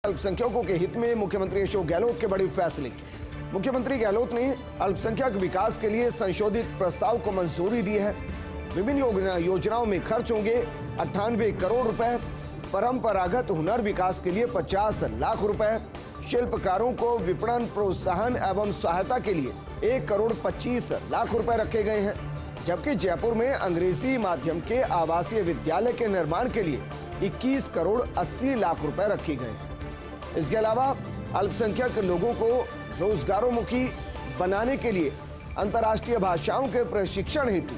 अल्पसंख्यकों के हित में मुख्यमंत्री अशोक गहलोत के बड़े फैसले की। मुख्यमंत्री गहलोत ने अल्पसंख्यक विकास के लिए संशोधित प्रस्ताव को मंजूरी दी है। विभिन्न योजनाओं में खर्च होंगे 98 करोड़ रुपए। परंपरागत हुनर विकास के लिए 50 लाख रुपए। शिल्पकारों को विपणन प्रोत्साहन एवं सहायता के लिए 1 करोड़ 25 लाख रुपए रखे गए हैं। जबकि जयपुर में अंग्रेजी माध्यम के आवासीय विद्यालय के निर्माण के लिए 21 करोड़ 80 लाख रुपए रखे गए हैं। इसके अलावा अल्पसंख्यक लोगों को रोजगारोन्मुखी बनाने के लिए अंतर्राष्ट्रीय भाषाओं के प्रशिक्षण हेतु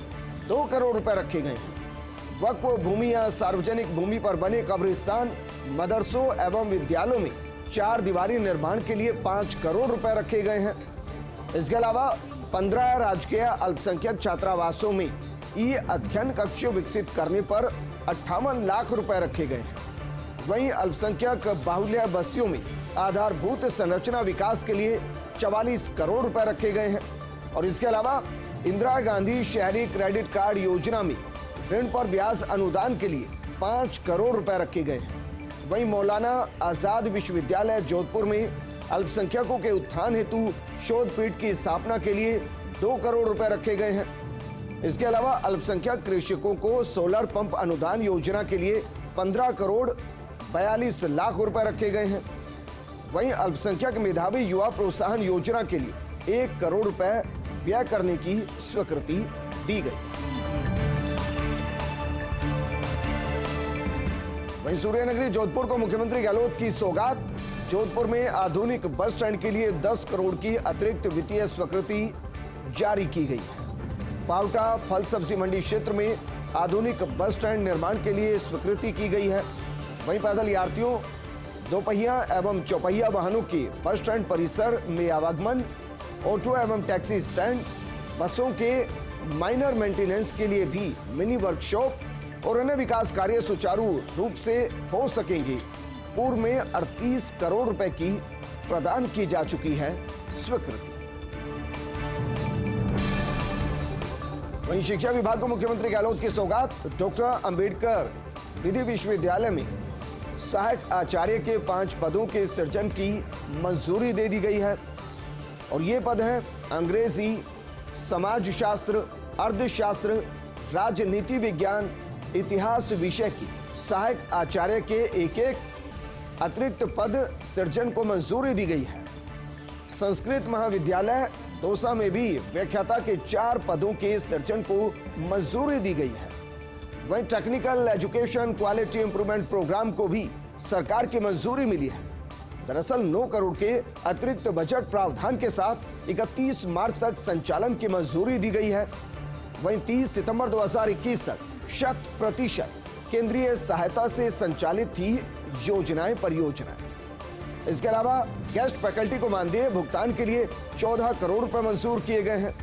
2 करोड़ रुपए रखे गए हैं। वक्फ भूमि या सार्वजनिक भूमि पर बने कब्रिस्तान, मदरसों एवं विद्यालयों में 4 दीवारी निर्माण के लिए 5 करोड़ रुपए रखे गए हैं। इसके अलावा 15 राजकीय अल्पसंख्यक छात्रावासों में ई-अध्ययन कक्ष विकसित करने पर 58 लाख रुपए रखे गए हैं। वहीं अल्पसंख्यक बाहुल्य बस्तियों में आधारभूत संरचना विकास के लिए 44 करोड़ रुपए रखे गए हैं। और इसके अलावा इंदिरा गांधी शहरी क्रेडिट कार्ड योजना में ऋण पर ब्याज अनुदान के लिए 5 करोड़ रुपए रखे गए हैं। वहीं मौलाना आजाद विश्वविद्यालय जोधपुर में अल्पसंख्यकों के उत्थान हेतु शोध पीठ की स्थापना के लिए 2 करोड़ रुपए रखे गए हैं। इसके अलावा अल्पसंख्यक कृषकों को सोलर पंप अनुदान योजना के लिए 15 करोड़ 42 लाख रुपए रखे गए हैं। वहीं अल्पसंख्यक मेधावी युवा प्रोत्साहन योजना के लिए 1 करोड़ रुपए व्यय करने की स्वीकृति दी गई। वहीं सूर्यनगरी जोधपुर को मुख्यमंत्री गहलोत की सौगात। जोधपुर में आधुनिक बस स्टैंड के लिए 10 करोड़ की अतिरिक्त वित्तीय स्वीकृति जारी की गई है। पावटा फल सब्जी मंडी क्षेत्र में आधुनिक बस स्टैंड निर्माण के लिए स्वीकृति की गई है। वहीं पैदल यात्रियों, दोपहिया एवं चौपहिया वाहनों के बस स्टैंड परिसर में आवागमन, ऑटो एवं टैक्सी स्टैंड, बसों के माइनर मेंटेनेंस के लिए भी मिनी वर्कशॉप और अन्य विकास कार्य सुचारू रूप से हो सकेंगे। पूर्व में 38 करोड़ रुपए की प्रदान की जा चुकी है स्वीकृति। वहीं शिक्षा विभाग को मुख्यमंत्री गहलोत की सौगात। डॉक्टर अंबेडकर विधि विश्वविद्यालय में सहायक आचार्य के 5 पदों के सृजन की मंजूरी दे दी गई है। और ये पद हैं अंग्रेजी, समाजशास्त्र, अर्थशास्त्र, राजनीति विज्ञान, इतिहास विषय की सहायक आचार्य के एक अतिरिक्त पद सृजन को मंजूरी दी गई है। संस्कृत महाविद्यालय दौसा में भी व्याख्याता के 4 पदों के सृजन को मंजूरी दी गई है। वहीं technical education quality improvement programme को भी सरकार की मंजूरी मिली है। दरअसल 9 करोड़ के अतिरिक्त बजट प्रावधान के साथ 31 मार्च तक संचालन की मंजूरी दी गई है। वहीं 30 सितंबर 2021 तक 100% केंद्रीय सहायता से संचालित थी योजनाएं परियोजनाएं। इसके अलावा गेस्ट फैकल्टी को मानदेय भुगतान के लिए 14 करोड़ रुपए मंजूर किए गए हैं।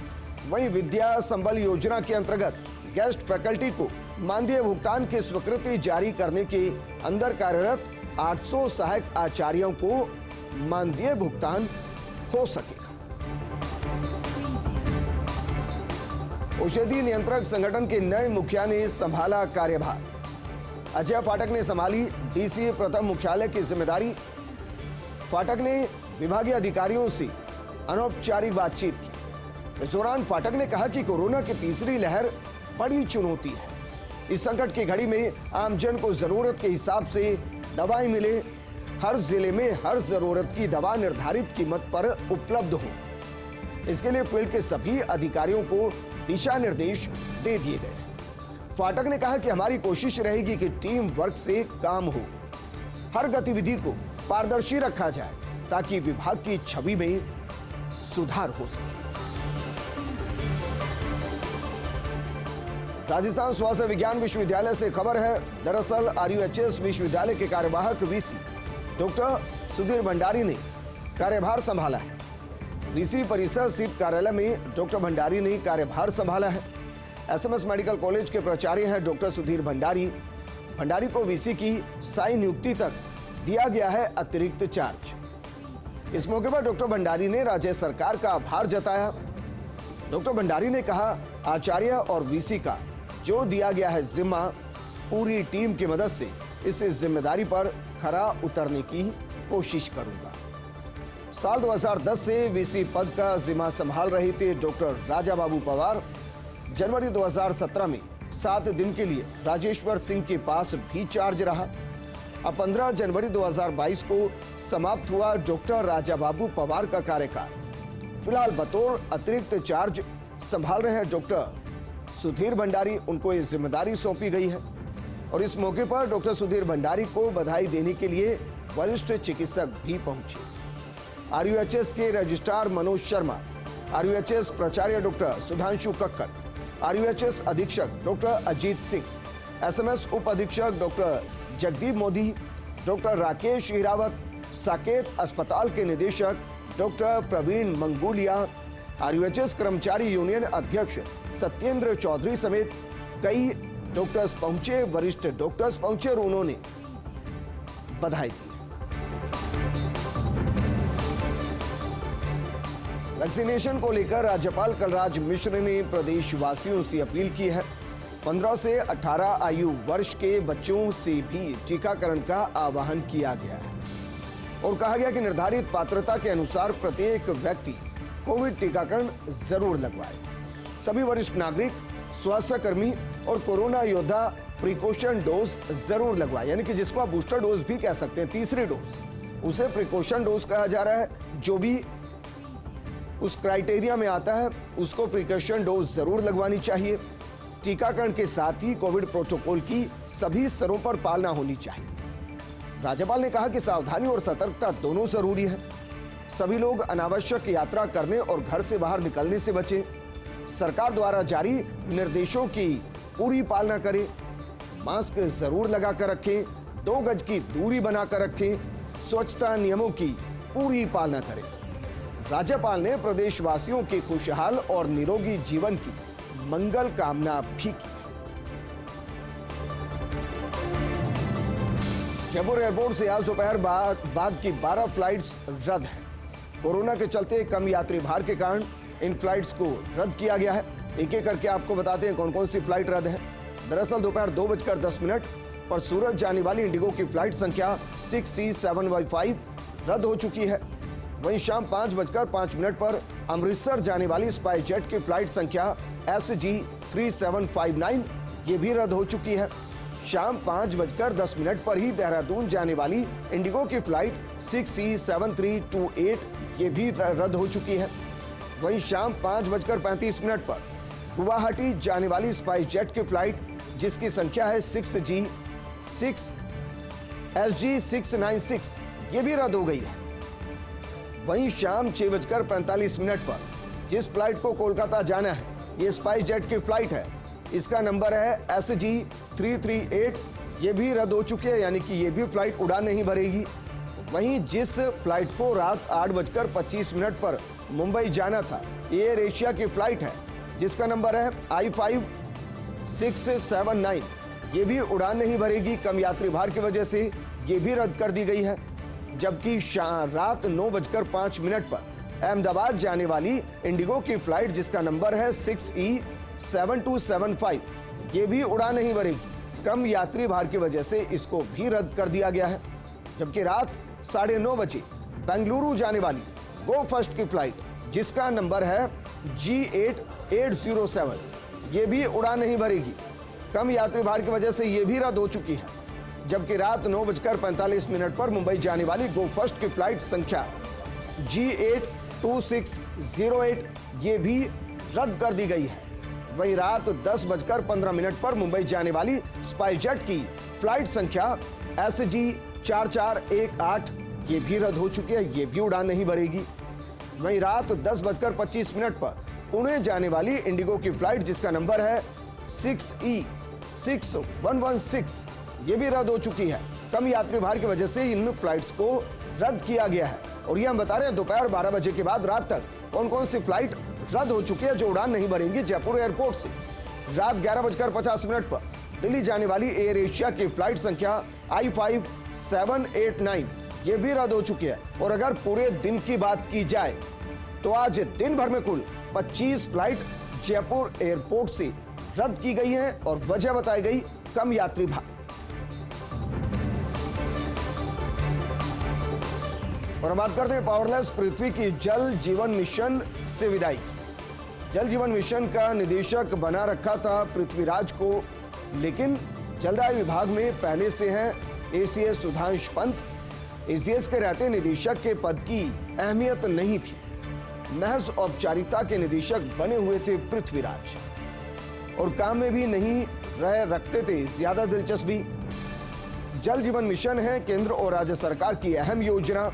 वहीं विद्या संबल योजना के अंतर्गत गेस्ट फैकल्टी को मानदेय भुगतान की स्वीकृति जारी करने के अंदर कार्यरत 800 सहायक आचार्यों को मानदेय भुगतान हो सकेगा। औषधि नियंत्रक संगठन के नए मुखिया ने संभाला कार्यभार। अजय फाटक ने संभाली डीसी प्रथम मुख्यालय की जिम्मेदारी। फाटक ने विभागीय अधिकारियों से अनौपचारिक बातचीत की। इस दौरान फाटक ने कहा कि कोरोना की तीसरी लहर बड़ी चुनौती है। इस संकट की घड़ी में आमजन को जरूरत के हिसाब से दवाएं मिले, हर जिले में हर जरूरत की दवा निर्धारित कीमत पर उपलब्ध हो। इसके लिए फील्ड के सभी अधिकारियों को दिशा निर्देश दे दिए गए। फाटक ने कहा कि हमारी कोशिश रहेगी कि टीम वर्क से काम हो, हर गतिविधि को पारदर्शी रखा जाए ताकि विभाग की छवि में सुधार हो सके। राजस्थान स्वास्थ्य विज्ञान विश्वविद्यालय से खबर है। दरअसल RUHS विश्वविद्यालय के कार्यवाहक वीसी डॉक्टर सुधीर भंडारी ने कार्यभार संभाला है। वीसी परिसर स्थित कार्यालय में डॉक्टर भंडारी ने कार्यभार संभाला है। SMS मेडिकल कॉलेज के प्राचार्य हैं डॉक्टर सुधीर भंडारी। भंडारी को वीसी की स्थायी नियुक्ति तक दिया गया है अतिरिक्त चार्ज। इस मौके पर डॉक्टर भंडारी ने राज्य सरकार का आभार जताया। डॉक्टर भंडारी ने कहा, आचार्य और वीसी का जो दिया गया है जिम्मा, पूरी टीम की मदद से इस जिम्मेदारी पर खरा उतरने की कोशिश करूंगा। साल 2010 से वीसी पद का जिम्मा संभाल रहे थे डॉक्टर राजा बाबू पवार। जनवरी 2017 में 7 दिन के लिए राजेश्वर सिंह के पास भी चार्ज रहा। अब 15 जनवरी 2022 को समाप्त हुआ डॉक्टर राजा बाबू पवार का कार्यकाल। फिलहाल बतौर अतिरिक्त चार्ज संभाल रहे हैं डॉक्टर सुधीर भंडारी। उनको ये जिम्मेदारी सौंपी गई है और इस मौके पर डॉक्टर सुधीर भंडारी को बधाई देने के लिए वरिष्ठ चिकित्सक भी पहुंचे। आरयूएचएस के रजिस्ट्रार मनोज शर्मा, आरयूएचएस प्राचार्य डॉक्टर सुधांशु कक्कड़, आरयूएचएस अधीक्षक डॉक्टर अजीत सिंह, एसएमएस उप अधीक्षक डॉक्टर जगदीप मोदी, डॉक्टर राकेश हिरावत, साकेत अस्पताल के निदेशक डॉक्टर प्रवीण मंगोलिया, आरयूएचएस कर्मचारी यूनियन अध्यक्ष सत्येंद्र चौधरी समेत कई डॉक्टर्स पहुंचे, वरिष्ठ डॉक्टर्स पहुंचे और उन्होंने बधाई दी। वैक्सीनेशन को लेकर राज्यपाल कलराज मिश्र ने प्रदेशवासियों से अपील की है। 15 से 18 आयु वर्ष के बच्चों से भी टीकाकरण का आह्वान किया गया है और कहा गया कि निर्धारित पात्रता के अनुसार प्रत्येक व्यक्ति कोविड टीकाकरण जरूर लगवाए। सभी वरिष्ठ नागरिक, स्वास्थ्य कर्मी और कोरोना योद्धा प्रिकॉशन डोज जरूर लगवाए, यानी कि जिसको आप बूस्टर डोज भी कह सकते हैं, तीसरी डोज, उसे प्रिकॉशन डोज कहा जा रहा है। जो भी उस क्राइटेरिया में आता है उसको प्रिकॉशन डोज जरूर लगवानी चाहिए। टीकाकरण के साथ ही कोविड प्रोटोकॉल की सभी स्तरों पर पालना होनी चाहिए। राज्यपाल ने कहा कि सावधानी और सतर्कता दोनों जरूरी है। सभी लोग अनावश्यक यात्रा करने और घर से बाहर निकलने से बचें। सरकार द्वारा जारी निर्देशों की पूरी पालना करें। मास्क जरूर लगाकर रखें, 2 गज की दूरी बनाकर रखें, स्वच्छता नियमों की पूरी पालना करें। राज्यपाल ने प्रदेशवासियों के खुशहाल और निरोगी जीवन की मंगल कामना भी की। जयपुर एयरपोर्ट से आज दोपहर बाद की 12 फ्लाइट्स रद्द हैं। कोरोना के चलते कम यात्री भार के कारण इन फ्लाइट्स को रद्द किया गया है। एक एक करके आपको बताते हैं कौन कौन सी फ्लाइट रद्द है। दरअसल दोपहर 2:10 पर सूरत जाने वाली इंडिगो की फ्लाइट संख्या 6C7Y5 रद्द हो चुकी है। वहीं शाम 5:05 पर अमृतसर जाने स्पाइस जेट की फ्लाइट संख्या SG3759 ये भी रद्द हो चुकी है। शाम 5:10 पर ही देहरादून जाने वाली इंडिगो की फ्लाइट 6C7328 ये भी रद्द हो चुकी है। वहीं शाम 5:35 पर गुवाहाटी जाने वाली स्पाइस जेट की फ्लाइट जिसकी संख्या है SG696 ये भी रद्द हो गई है। वहीं शाम 6:45 पर जिस फ्लाइट को कोलकाता जाना है ये स्पाइस जेट की फ्लाइट है, इसका नंबर है SG338 ये भी रद्द हो चुकी है, यानी कि ये भी फ्लाइट उड़ान नहीं भरेगी। वहीं जिस फ्लाइट को रात 8:25 पर मुंबई जाना था ये एयर एशिया की फ्लाइट है जिसका नंबर है I5679 ये भी उड़ान नहीं भरेगी। कम यात्री भार की वजह से ये भी रद्द कर दी गई है। जबकि रात 9:05 पर अहमदाबाद जाने वाली इंडिगो की फ्लाइट जिसका नंबर है 6E7275 ये भी उड़ान नहीं भरेगी। कम यात्री भार की वजह से इसको भी रद्द कर दिया गया है। जबकि रात 9:30 बजे बेंगलुरु जाने वाली गो फर्स्ट की फ्लाइट जिसका नंबर है G8807 ये भी उड़ान नहीं भरेगी। कम यात्री भार की वजह से ये भी रद्द हो चुकी है। जबकि रात 9:45 पर मुंबई जाने वाली गो फर्स्ट की फ्लाइट संख्या G82608 ये भी रद्द कर दी गई है। वहीं रात 10:15 पर मुंबई जाने वाली स्पाइस जेट की फ्लाइट संख्या SG4418 ये भी रद्द हो चुकी है, ये भी उड़ान नहीं भरेगी। वहीं रात 10:25 पर पुणे जाने वाली इंडिगो की फ्लाइट जिसका नंबर है 6E6116 ये भी रद्द हो चुकी है। कम यात्री भार की वजह से इन फ्लाइट्स को रद्द किया गया है। और ये हम बता रहे हैं दोपहर 12 बजे के बाद रात तक कौन कौन सी फ्लाइट रद्द हो चुकी है जो उड़ान नहीं भरेंगी। जयपुर एयरपोर्ट से रात 11:50 पर दिल्ली जाने वाली एयर एशिया की फ्लाइट संख्या I5789 ये भी रद्द हो चुकी है। और अगर पूरे दिन की बात की जाए तो आज दिन भर में कुल 25 फ्लाइट जयपुर एयरपोर्ट से रद्द की गई है और वजह बताई गई कम यात्री भार। और बात करते हैं पावरलेस पृथ्वी की जल जीवन मिशन से विदाई की। जल जीवन मिशन का निदेशक बना रखा था पृथ्वीराज को, लेकिन जलदाय विभाग में पहले से हैं एसीएस सुधांश पंत। एसीएस के रहते निदेशक के पद की अहमियत नहीं थी, महज औपचारिकता के निदेशक बने हुए थे पृथ्वीराज, और काम में भी नहीं रखते थे ज्यादा दिलचस्पी। जल जीवन मिशन है केंद्र और राज्य सरकार की अहम योजना।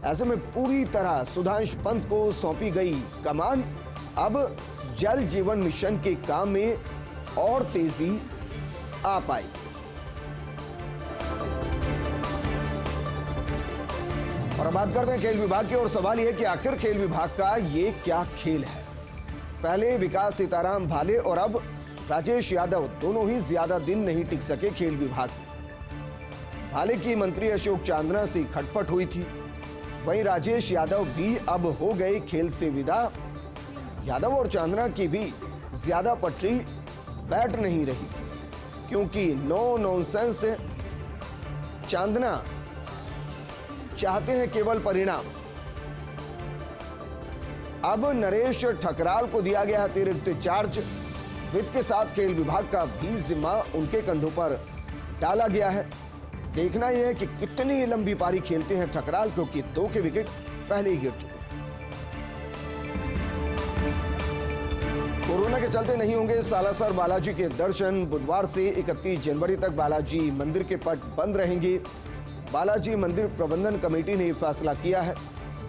ऐसे में पूरी तरह सुधांश पंत को सौंपी गई कमान। अब जल जीवन मिशन के काम में और तेजी आ पाएगी। और बात करते हैं खेल विभाग की, और सवाल यह है कि आखिर खेल विभाग का ये क्या खेल है। पहले विकास सीताराम भाले और अब राजेश यादव दोनों ही ज्यादा दिन नहीं टिक सके खेल विभाग में। भाले की मंत्री अशोक चांदना से खटपट हुई थी, वहीं राजेश यादव भी अब हो गए खेल से विदा। यादव और चांदना की भी ज्यादा पटरी बैठ नहीं रही थी, क्योंकि नो नॉनसेंस चांदना चाहते हैं केवल परिणाम। अब नरेश ठकराल को दिया गया अतिरिक्त चार्ज। वित्त के साथ खेल विभाग का भी जिम्मा उनके कंधों पर डाला गया है। देखना यह है कि कितनी लंबी पारी खेलते हैं ठकराल, क्योंकि 2 के विकेट पहले ही गिर चुके हैं। कोरोना के चलते नहीं होंगे सालासर बालाजी के दर्शन। बुधवार से 31 जनवरी तक बालाजी मंदिर के पट बंद रहेंगे। बालाजी मंदिर प्रबंधन कमेटी ने फैसला किया है।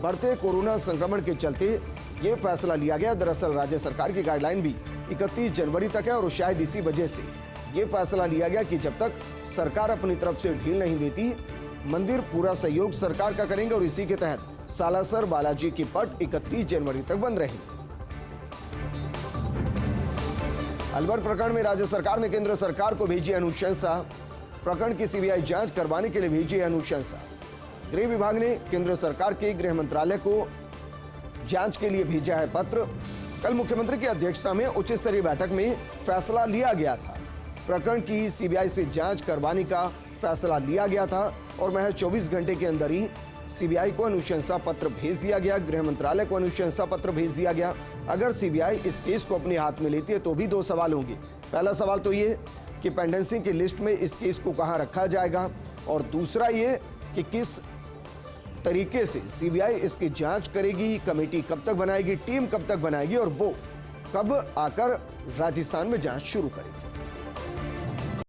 बढ़ते कोरोना संक्रमण के चलते ये फैसला लिया गया। दरअसल राज्य सरकार की गाइडलाइन भी 31 जनवरी तक है, और शायद इसी वजह से ये फैसला लिया गया कि जब तक सरकार अपनी तरफ से ढील नहीं देती, मंदिर पूरा सहयोग सरकार का करेंगे, और इसी के तहत सालासर बालाजी के पट 31 जनवरी तक बंद रहेंगे। अलवर प्रकरण में राज्य सरकार ने केंद्र सरकार को भेजी अनुशंसा। प्रकरण की सीबीआई जांच करवाने के लिए भेजी अनुशंसा। गृह विभाग ने केंद्र सरकार के गृह मंत्रालय को जांच के लिए भेजा है पत्र। कल मुख्यमंत्री की अध्यक्षता में उच्च स्तरीय बैठक में फैसला लिया गया था। प्रकरण की सीबीआई से जांच करवाने का फैसला लिया गया था, और महज 24 घंटे के अंदर ही सीबीआई को अनुशंसा पत्र भेज दिया गया। गृह मंत्रालय को अनुशंसा पत्र भेज दिया गया। अगर सीबीआई इस केस को अपने हाथ में लेती है तो भी 2 सवाल होंगे। पहला सवाल तो ये कि पेंडेंसी की लिस्ट में इस केस को कहां रखा जाएगा, और दूसरा ये कि किस तरीके से सीबीआई इसकी जांच करेगी, कमेटी कब तक बनाएगी, टीम कब तक बनाएगी, और वो कब आकर राजस्थान में जांच शुरू करेगी।